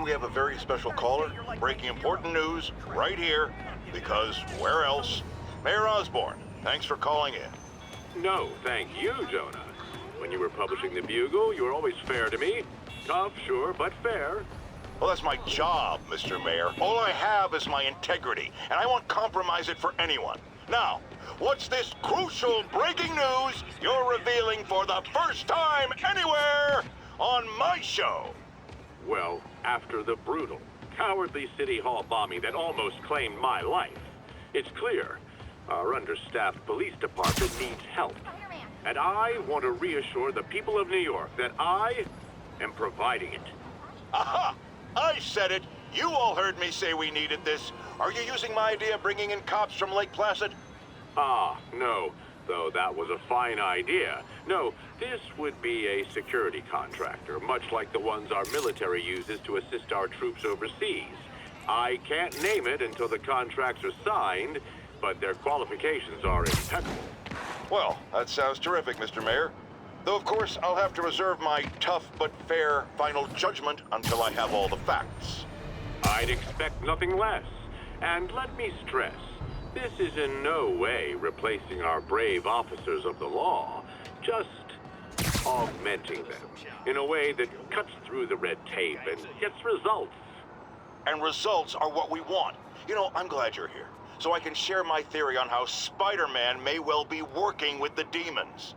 we have a very special caller breaking important news right here, because where else? Mayor Osborne, thanks for calling in. No, thank you, Jonah. When you were publishing the Bugle, you were always fair to me. Tough, sure, but fair. Well, that's my job, Mr. Mayor. All I have is my integrity, and I won't compromise it for anyone. Now, what's this crucial breaking news you're revealing for the first time anywhere on my show? Well, after the brutal, cowardly City Hall bombing that almost claimed my life, it's clear our understaffed police department needs help. And I want to reassure the people of New York that I am providing it. Aha! I said it! You all heard me say we needed this. Are you using my idea of bringing in cops from Lake Placid? Ah, no. Though that was a fine idea. No, this would be a security contractor, much like the ones our military uses to assist our troops overseas. I can't name it until the contracts are signed, but their qualifications are impeccable. Well, that sounds terrific, Mr. Mayor. Though, of course, I'll have to reserve my tough but fair final judgment until I have all the facts. I'd expect nothing less. And let me stress, this is in no way replacing our brave officers of the law, just augmenting them in a way that cuts through the red tape and gets results. And results are what we want. You know, I'm glad you're here, so I can share my theory on how Spider-Man may well be working with the demons.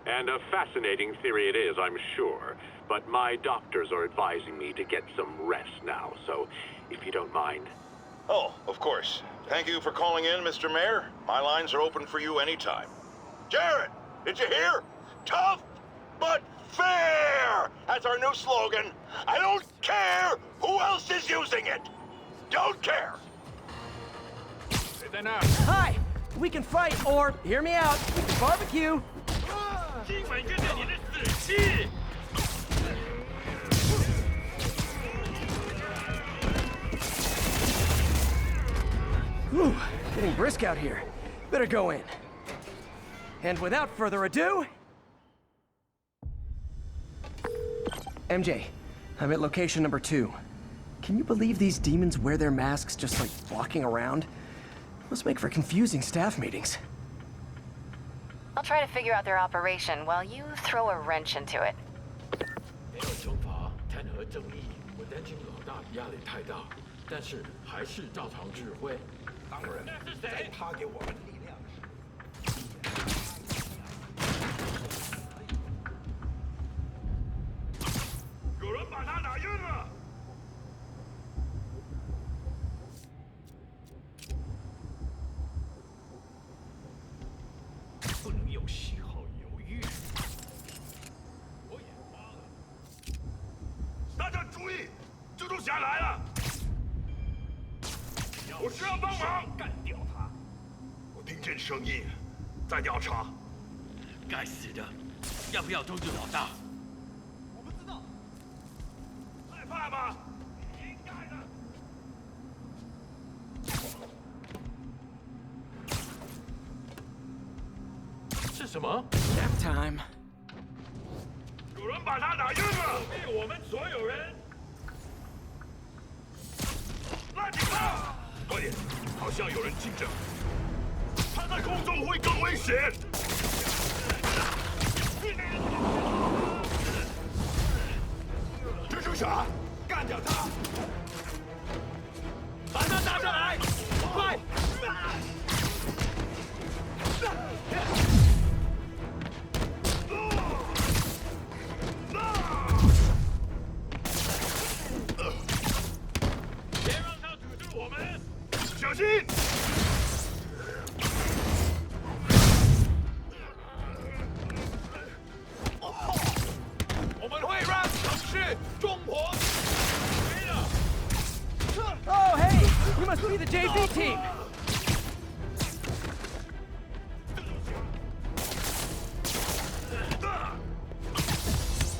And a fascinating theory it is, I'm sure. But my doctors are advising me to get some rest now, so if you don't mind. Oh, of course. Thank you for calling in, Mr. Mayor. My lines are open for you anytime. Jared, did you hear? Tough but fair! That's our new slogan. I don't care who else is using it. Don't care. Hi! We can fight, or, hear me out, we can barbecue! Whew, getting brisk out here. Better go in. And without further ado... MJ, I'm at location number 2. Can you believe these demons wear their masks just like walking around? Must make for confusing staff meetings. I'll try to figure out their operation while you throw a wrench into it. 没有惩罚，弹劾正义，我担心老大压力太大，但是还是照常指挥。当然，在他给我们力量时，有人把他打晕了。不能有丝毫犹豫。我也发了。大家注意，蜘蛛侠来了！我需要帮忙，干掉他！我听见声音，在调查。该死的！要不要通知老大？我不知道。害怕吗？应该的。是什么 Nap time. 有人把他打晕了！灭我们所有人！拉紧他！快点，好像有人盯着。他在空中会更危险。蜘蛛侠，干掉他！把他打上来！快！别让他阻住我们！小心！我们会让城市中火！没了！ Oh, hey! You must be the JV team!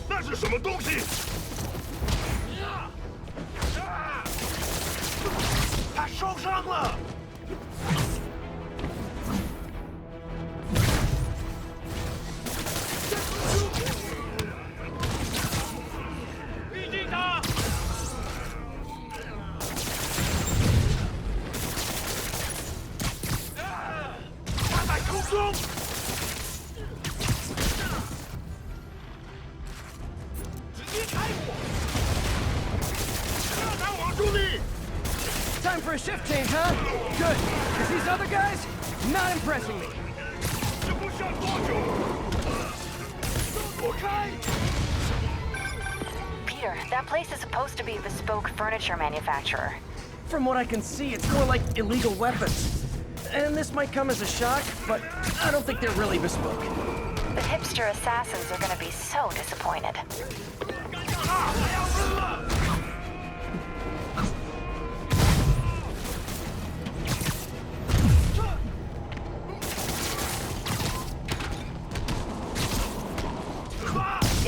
那是什么东西？他受伤了。逼近他！ shift change, huh? Good, because these other guys, not impressing me. 这不像多久。躲开！ Peter, that place is supposed to be a bespoke furniture manufacturer. From what I can see, it's more like illegal weapons. And this might come as a shock, but I don't think they're really bespoke. The hipster assassins are gonna be so disappointed.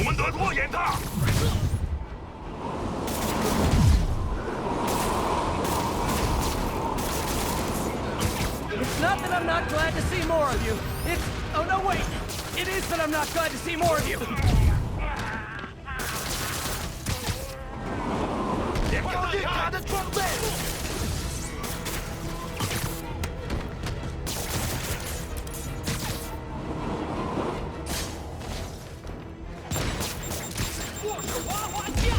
我们得拖延他。 It's not that I'm not glad to see more of you. It's... Oh, no, wait. It is that I'm not glad to see more of you. 靠近他的装备。我是滑滑匠。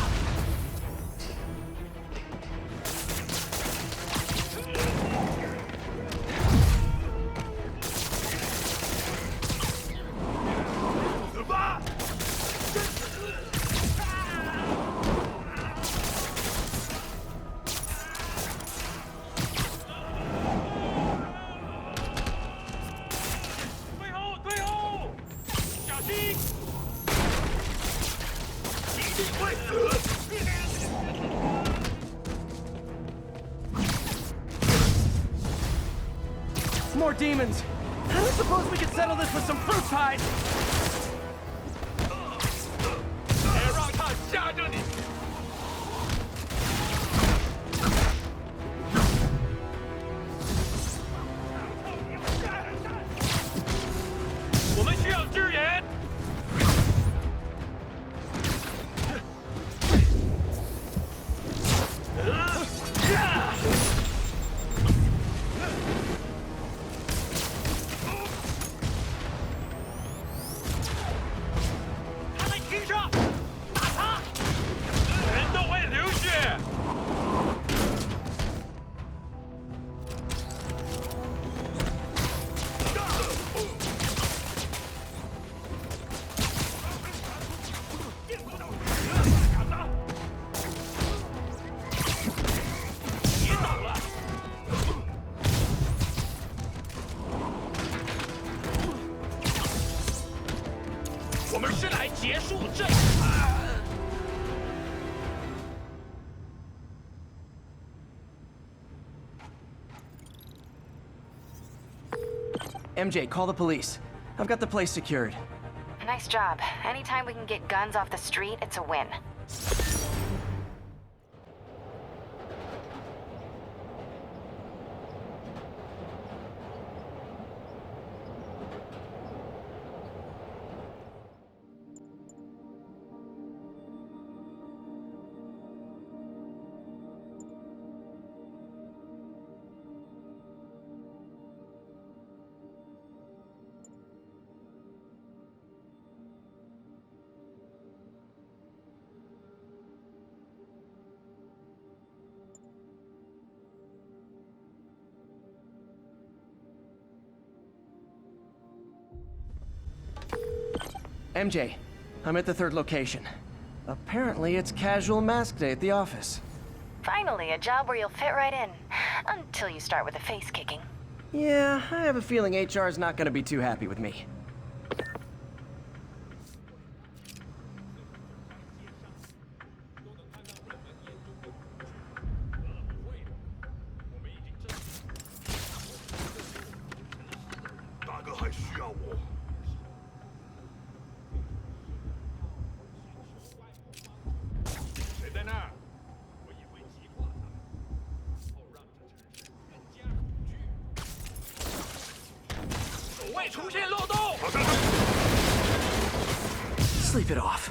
More demons. I don't suppose we could settle this with some fruit pies. 别让他吓着你！我们需要支援。他在停车，打他！人都会流血。 别倒了！我们是来结束这。MJ, call the police. I've got the place secured. Nice job. Anytime we can get guns off the street, it's a win. MJ, I'm at the third location. Apparently, it's casual mask day at the office. Finally, a job where you'll fit right in. Until you start with the face kicking. Yeah, I have a feeling HR's not gonna be too happy with me. Sleep it off.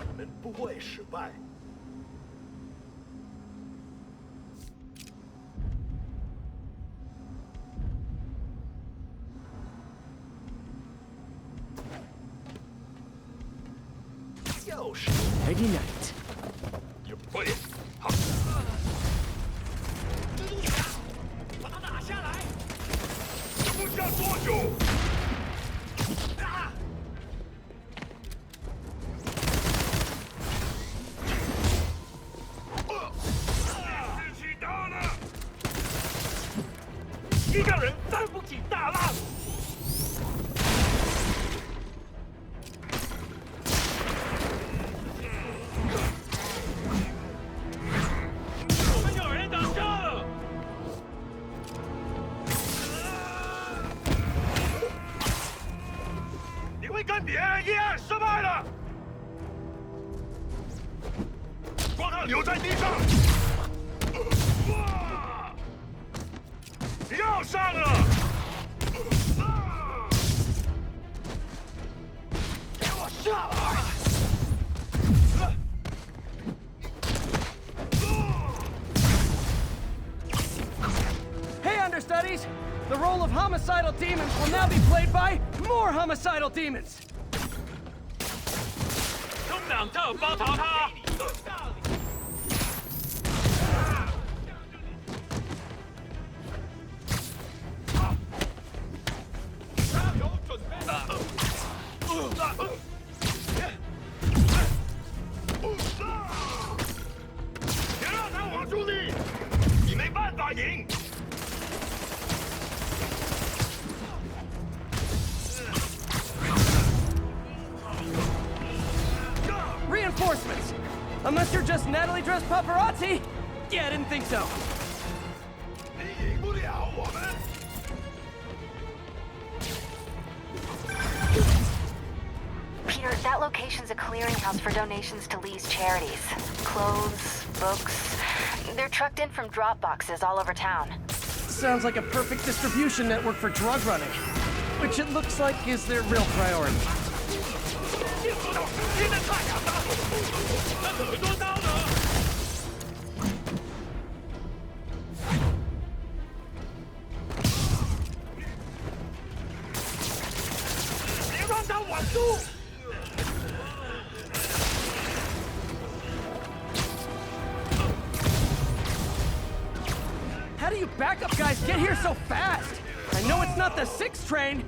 你们不会失败。斗士。Nighty night. 快点，好。蜘蛛侠，把他打下来。这不下多久？啊！士气大了，一个人担不起大浪。 跟别人一样失败了，光他留在地上，哇！要上了，给我下来！ Hey, understudies! The role of homicidal demons will now be played by more homicidal demons! 中两特包逃他！加油，准备！别让他往出力，你没办法赢。 Reinforcements! Unless you're just Natalie dressed paparazzi? Yeah, I didn't think so. 你赢不了我们。 Peter, that location's a clearinghouse for donations to Lee's charities. Clothes, books. They're trucked in from drop boxes all over town. Sounds like a perfect distribution network for drug running. Which it looks like is their real priority. 现在太阳大，那可多刀呢！别让他稳住！ How do you backup guys get here so fast? I know it's not the 6th train.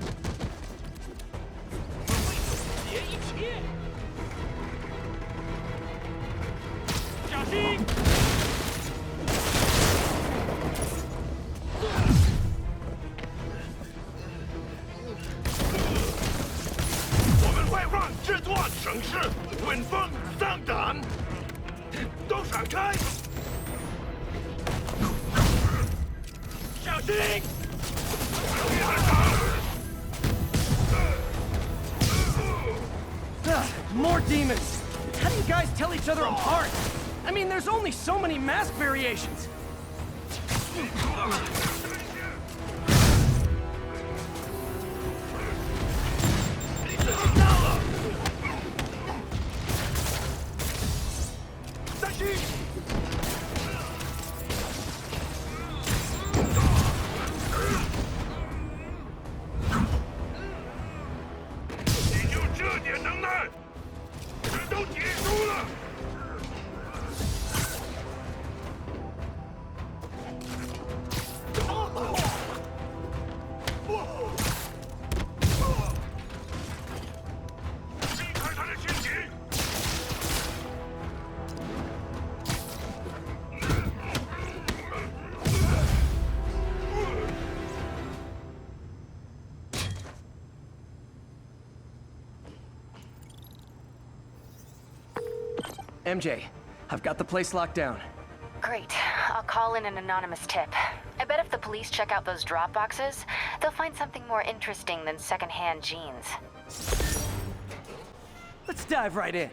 结一切，小心！我们会让这座城市闻风丧胆，都闪开！小心！ More demons! How do you guys tell each other apart? I mean, there's only so many mask variations. MJ, I've got the place locked down. Great. I'll call in an anonymous tip. I bet if the police check out those drop boxes, they'll find something more interesting than secondhand jeans. Let's dive right in.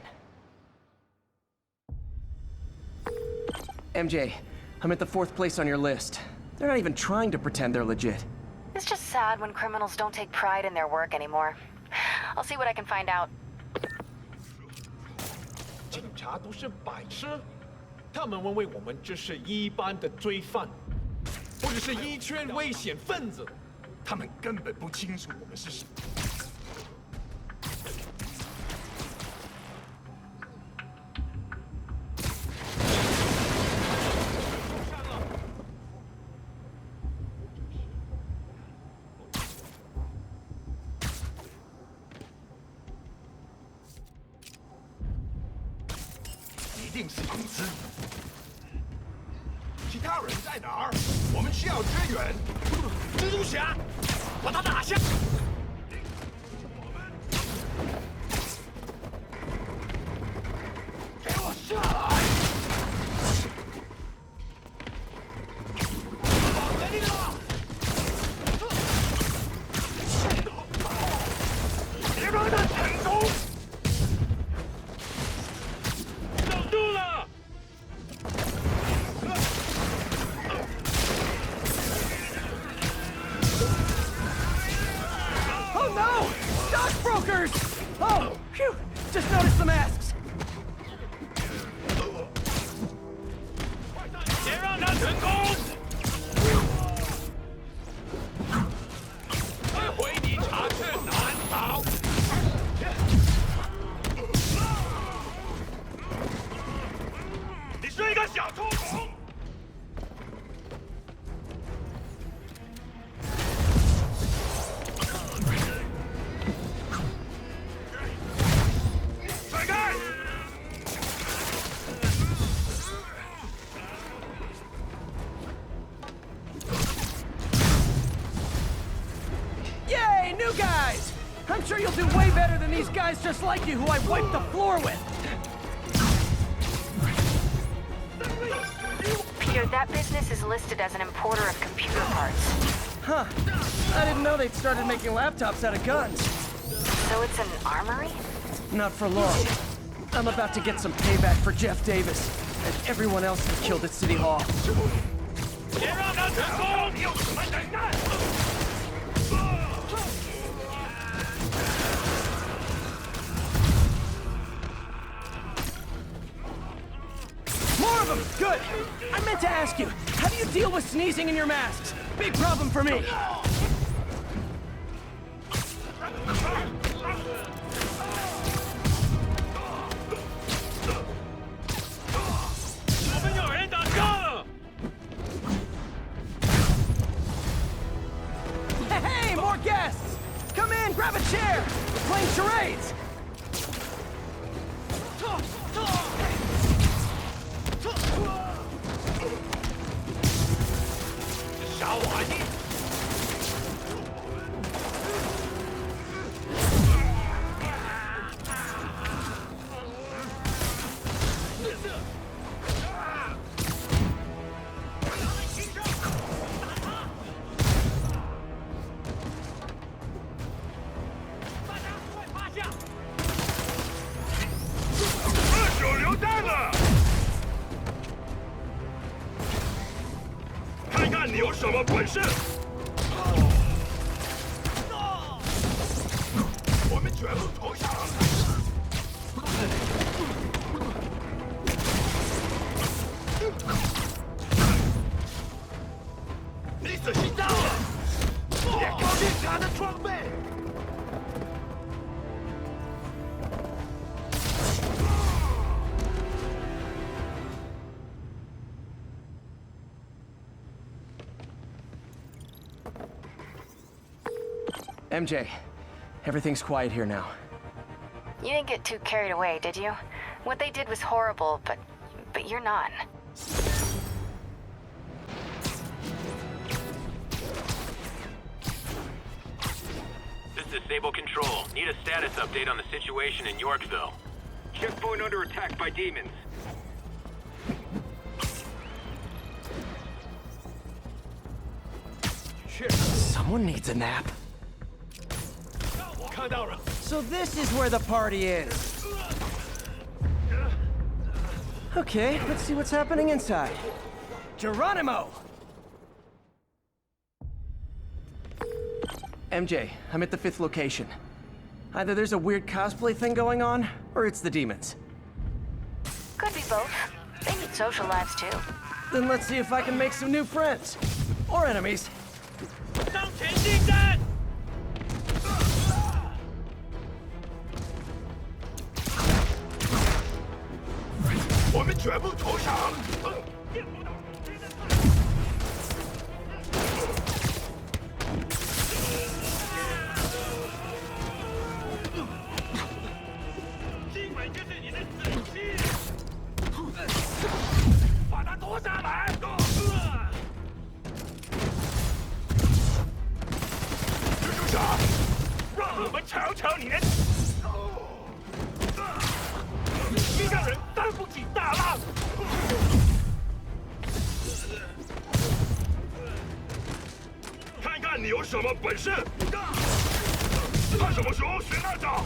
MJ, I'm at the 4th place on your list. They're not even trying to pretend they're legit. It's just sad when criminals don't take pride in their work anymore. I'll see what I can find out. 警察都是白痴，他们认为我们只是一般的罪犯，或者是一圈危险分子，他们根本不清楚我们是谁。定是影子。其他人在哪儿？我们需要支援。蜘蛛侠，把他打下！给我下来！往这里了！别让他成功！ Brokers! Oh, phew! Just noticed the masks. 别让他成功！这回你查却难逃！你是一个小兔虫！ Yay, new guys! I'm sure you'll do way better than these guys just like you who I wiped the floor with. Peter, that business is listed as an importer of computer parts. Huh. I didn't know they'd started making laptops out of guns. So it's an armory? Not for long. I'm about to get some payback for Jeff Davis and everyone else who killed at City Hall. 别让他成功！你有什么能耐？ More of them! Good! I meant to ask you, how do you deal with sneezing in your masks? Big problem for me! 我们有人打仗了！ Hey, more guests! Come in, grab a chair! We're playing charades! 小玩意！大家快趴下！二手榴弹了！ 看看你有什么本事！我们全部投降！你死心脏了！别靠近他的装备！ MJ, everything's quiet here now. You didn't get too carried away, did you? What they did was horrible, but you're not. This is Sable Control. Need a status update on the situation in Yorkville. Checkpoint under attack by demons. Someone needs a nap. 看到了。 So this is where the party is. Okay, let's see what's happening inside. Geronimo! MJ, I'm at the 5th location. Either there's a weird cosplay thing going on, or it's the demons. Could be both. They need social lives too. Then let's see if I can make some new friends. Or enemies. 向前进战！我们全部投降！今晚就是你的死期！我们瞧瞧你那，一个人担不起大浪。看看你有什么本事，看什么时候学那招。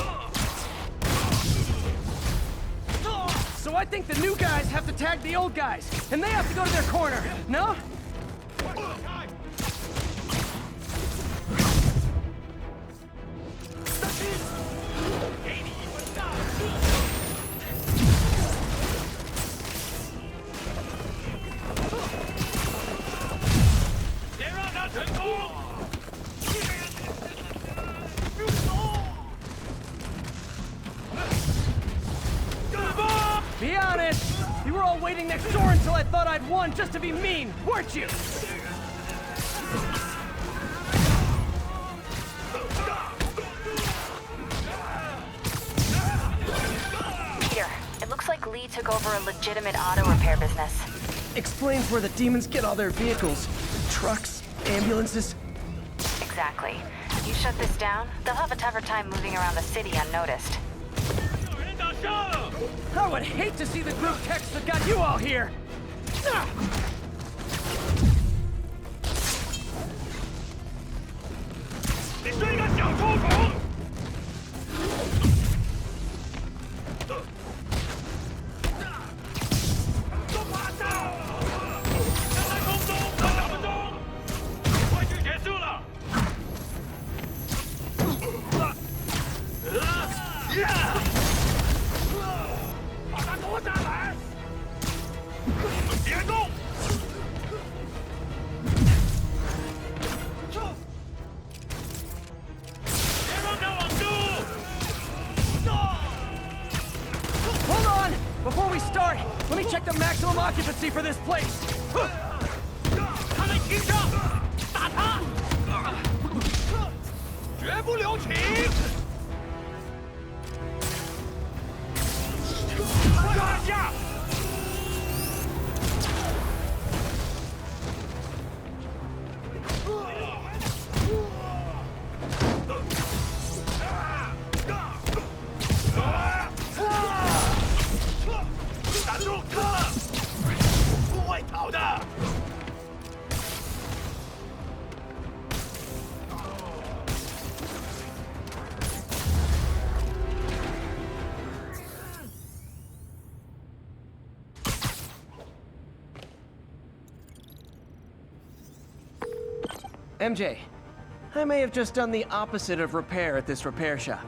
So I think the new guys have to tag the old guys, and they have to go to their corner, no? Be honest, you were all waiting next door until I thought I'd won just to be mean, weren't you? Peter, it looks like Lee took over a legitimate auto repair business. Explains where the demons get all their vehicles. Trucks, ambulances. Exactly. You shut this down, they'll have a tougher time moving around the city unnoticed. I would hate to see the group text that got you all here! Ah! 你是一个小臭虫！都趴下！站在空中2分钟，快去结束了！把他拖下来！别动！ Hold on! Before we start, let me check the maximum occupancy for this place! 他们停车，打他！绝不留情！抓下！挡住他！不会逃的！ MJ, I may have just done the opposite of repair at this repair shop.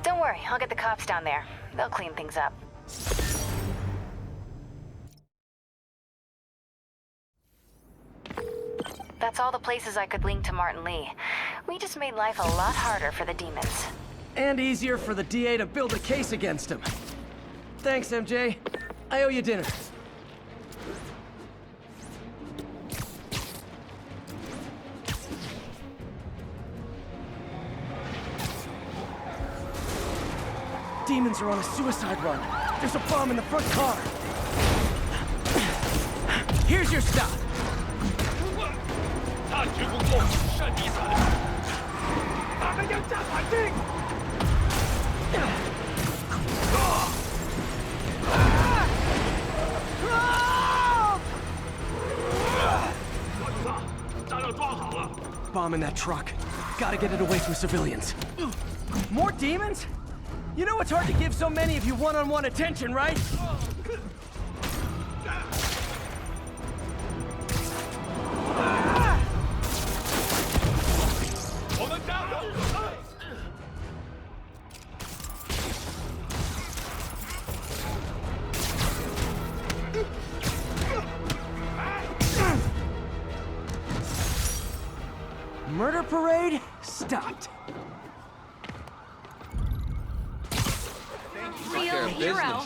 Don't worry, I'll get the cops down there. They'll clean things up. That's all the places I could link to Martin Lee. We just made life a lot harder for the demons. And easier for the DA to build a case against him. Thanks, MJ. I owe you dinner. Demons are on a suicide run. There's a bomb in the front car. Here's your stop. 他只不过是底层，他们要炸环境。炸药装好了。 Bomb in that truck. Gotta get it away from civilians. More demons? You know it's hard to give so many of you one-on-one attention, right? Murder parade stopped. Real hero.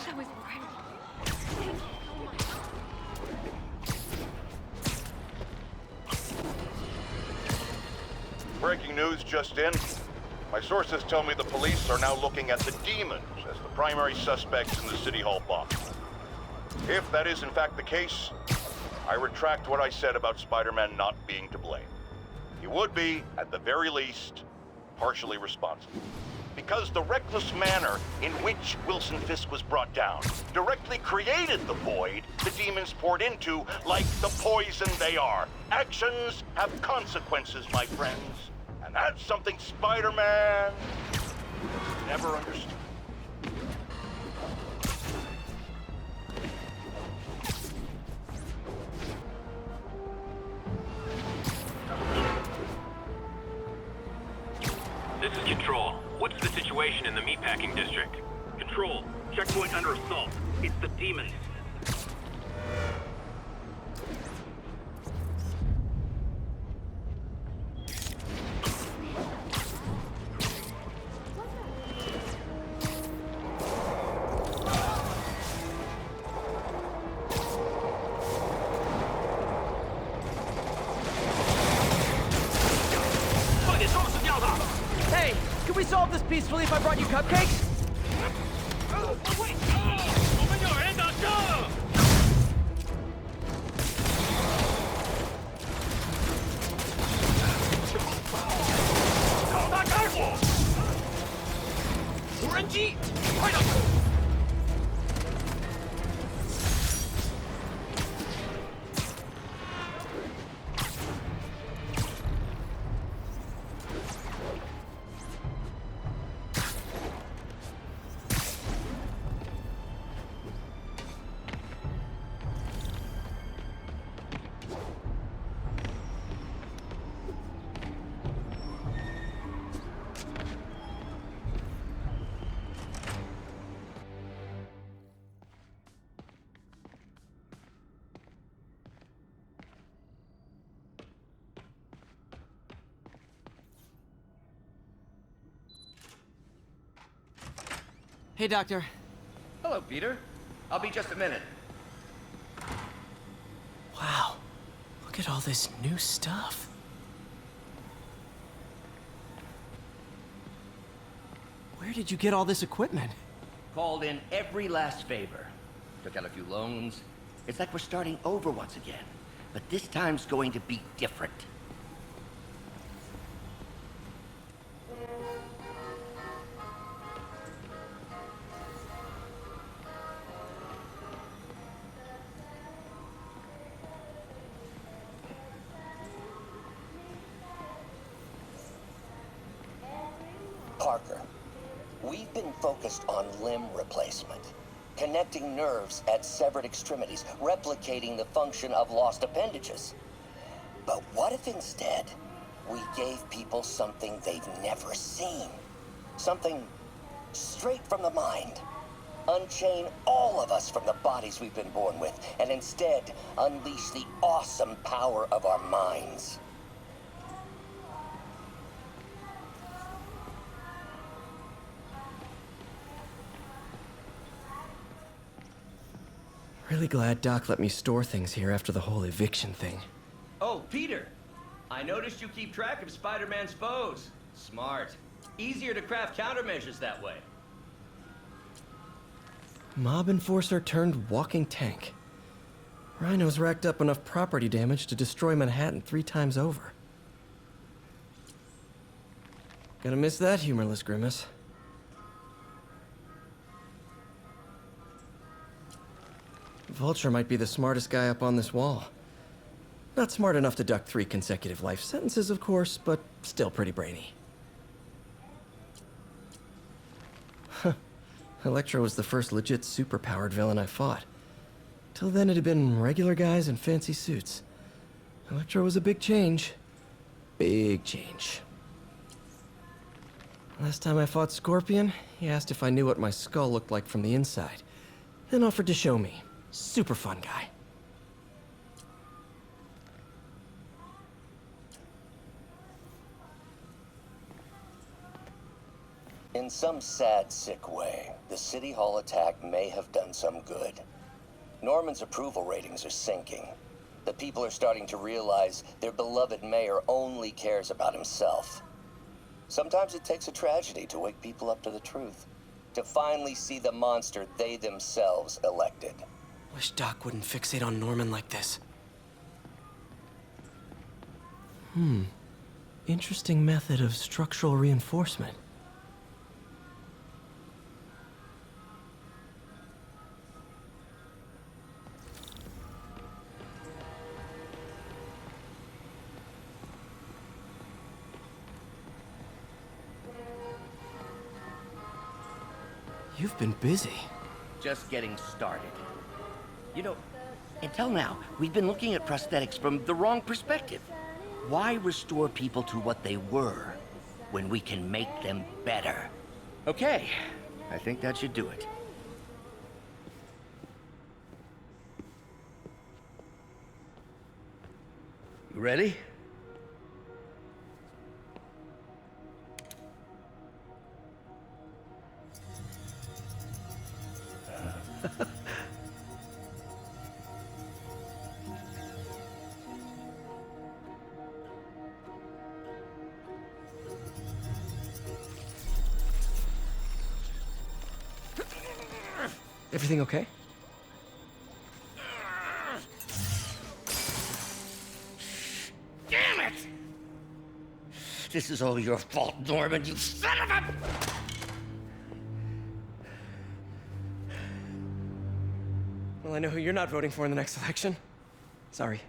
Breaking news just in. My sources tell me the police are now looking at the demons as the primary suspects in the City Hall bomb. If that is in fact the case, I retract what I said about Spider-Man not being to blame. He would be, at the very least, partially responsible. Because the reckless manner in which Wilson Fisk was brought down directly created the void the demons poured into like the poison they are. Actions have consequences, my friends. And that's something Spider-Man never understood. This is Control. What's the situation in the meatpacking district? Control, checkpoint under assault. It's the demons. Hey, can we solve this peacefully if I brought you cupcakes? 我们有人打仗！找他开火！无人机，快点！ Hey, Doctor. Hello, Peter. I'll be just a minute. Wow. Look at all this new stuff. Where did you get all this equipment? Called in every last favor. Took out a few loans. It's like we're starting over once again. But this time's going to be different. Parker, we've been focused on limb replacement, connecting nerves at severed extremities, replicating the function of lost appendages. But what if instead we gave people something they've never seen? Something straight from the mind. Unchain all of us from the bodies we've been born with, and instead unleash the awesome power of our minds. Really glad Doc let me store things here after the whole eviction thing. Oh, Peter! I noticed you keep track of Spider-Man's foes. Smart. Easier to craft countermeasures that way. Mob enforcer turned walking tank. Rhino's racked up enough property damage to destroy Manhattan 3 times over. Gonna miss that humorless grimace. Vulture might be the smartest guy up on this wall. Not smart enough to duck 3 consecutive life sentences, of course, but still pretty brainy. Huh. Electro was the first legit superpowered villain I fought. Till then it had been regular guys in fancy suits. Electro was a big change. Big change. Last time I fought Scorpion, he asked if I knew what my skull looked like from the inside, then offered to show me. Super fun guy. In some sad, sick way, the City Hall attack may have done some good. Norman's approval ratings are sinking. The people are starting to realize their beloved mayor only cares about himself. Sometimes it takes a tragedy to wake people up to the truth, to finally see the monster they themselves elected. Wish Doc wouldn't fixate on Norman like this. Interesting method of structural reinforcement. You've been busy. Just getting started. You know, until now, we've been looking at prosthetics from the wrong perspective. Why restore people to what they were when we can make them better? Okay, I think that should do it. You ready? Everything okay? Damn it! This is all your fault, Norman, you son of a... Well, I know who you're not voting for in the next election. Sorry.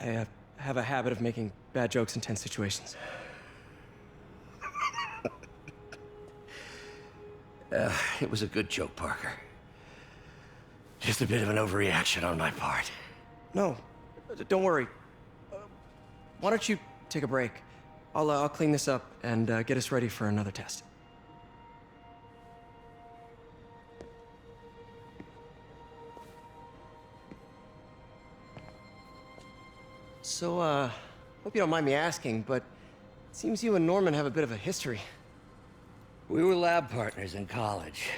I have a habit of making bad jokes in tense situations. It was a good joke, Parker. Just a bit of an overreaction on my part. No, don't worry. Why don't you take a break? I'll clean this up and get us ready for another test. So, hope you don't mind me asking, but it seems you and Norman have a bit of a history. We were lab partners in college.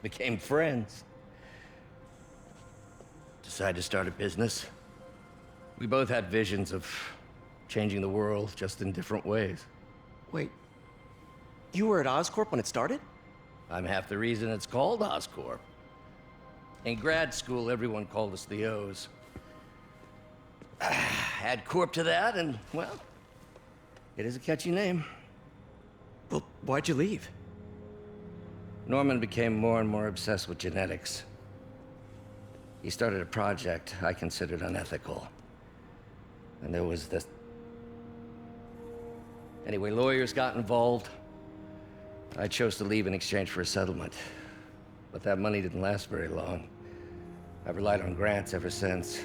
Became friends. Decided to start a business. We both had visions of changing the world, just in different ways. Wait, you were at Oscorp when it started? I'm half the reason it's called Oscorp. In grad school, everyone called us the O's. Add Corp to that, and, well, it is a catchy name. Well, why'd you leave? Norman became more and more obsessed with genetics. He started a project I considered unethical. And there was this... Anyway, lawyers got involved. I chose to leave in exchange for a settlement. But that money didn't last very long. I've relied on grants ever since.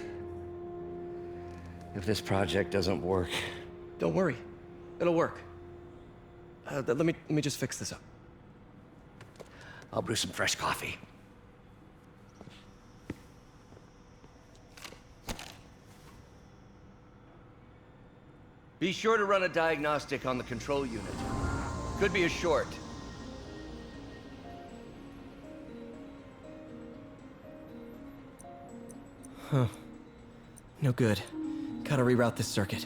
If this project doesn't work... Don't worry. It'll work. Let me just fix this up. I'll brew some fresh coffee. Be sure to run a diagnostic on the control unit. Could be a short. Huh. No good. Gotta reroute this circuit.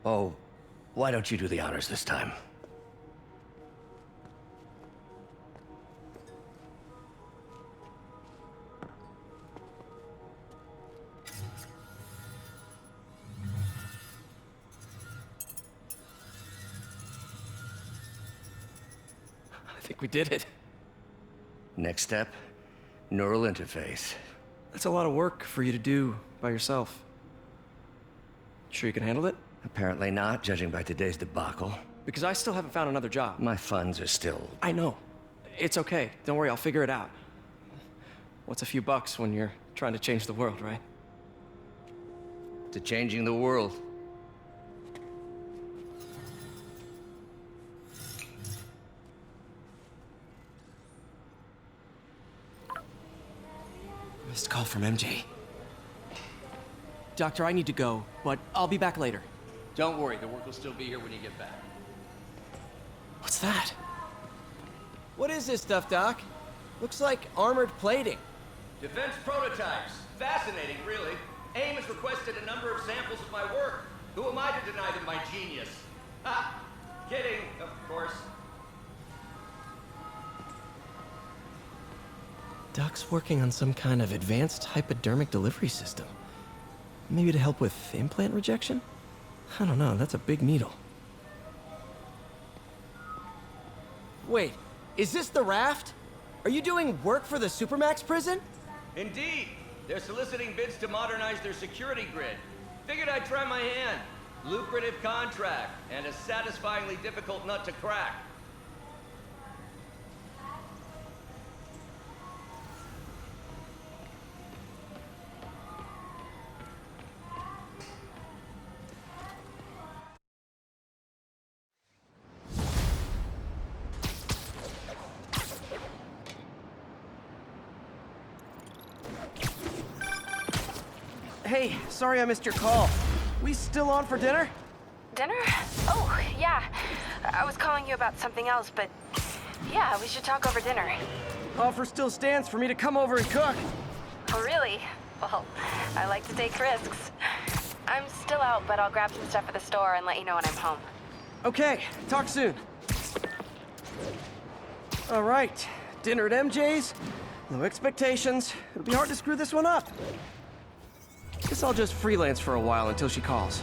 Oh, why don't you do the honors this time? think we did it. Next step, neural interface. That's a lot of work for you to do by yourself. Sure you can handle it? Apparently not, judging by today's debacle. Because I still haven't found another job. My funds are still... I know. It's okay. Don't worry, I'll figure it out. What's a few bucks when you're trying to change the world, right? to changing the world. Missed call from MJ. Doctor, I need to go, but I'll be back later. Don't worry, the work will still be here when you get back. What's that? What is this stuff, Doc? Looks like armored plating. Defense prototypes. Fascinating, really. AIM has requested a number of samples of my work. Who am I to deny them my genius? Ha! Kidding, of course. Doc's working on some kind of advanced hypodermic delivery system. Maybe to help with implant rejection? I don't know, that's a big needle. Wait, is this the raft? Are you doing work for the Supermax prison? Indeed. They're soliciting bids to modernize their security grid. Figured I'd try my hand. Lucrative contract, and a satisfyingly difficult nut to crack. Hey, sorry I missed your call. We still on for dinner? Dinner? Oh, yeah. I was calling you about something else, but yeah, we should talk over dinner. Offer still stands for me to come over and cook. Oh, really? Well, I like to take risks. I'm still out, but I'll grab some stuff at the store and let you know when I'm home. Okay, talk soon. All right, dinner at MJ's. No expectations. It'll be hard to screw this one up. Guess I'll just freelance for a while until she calls.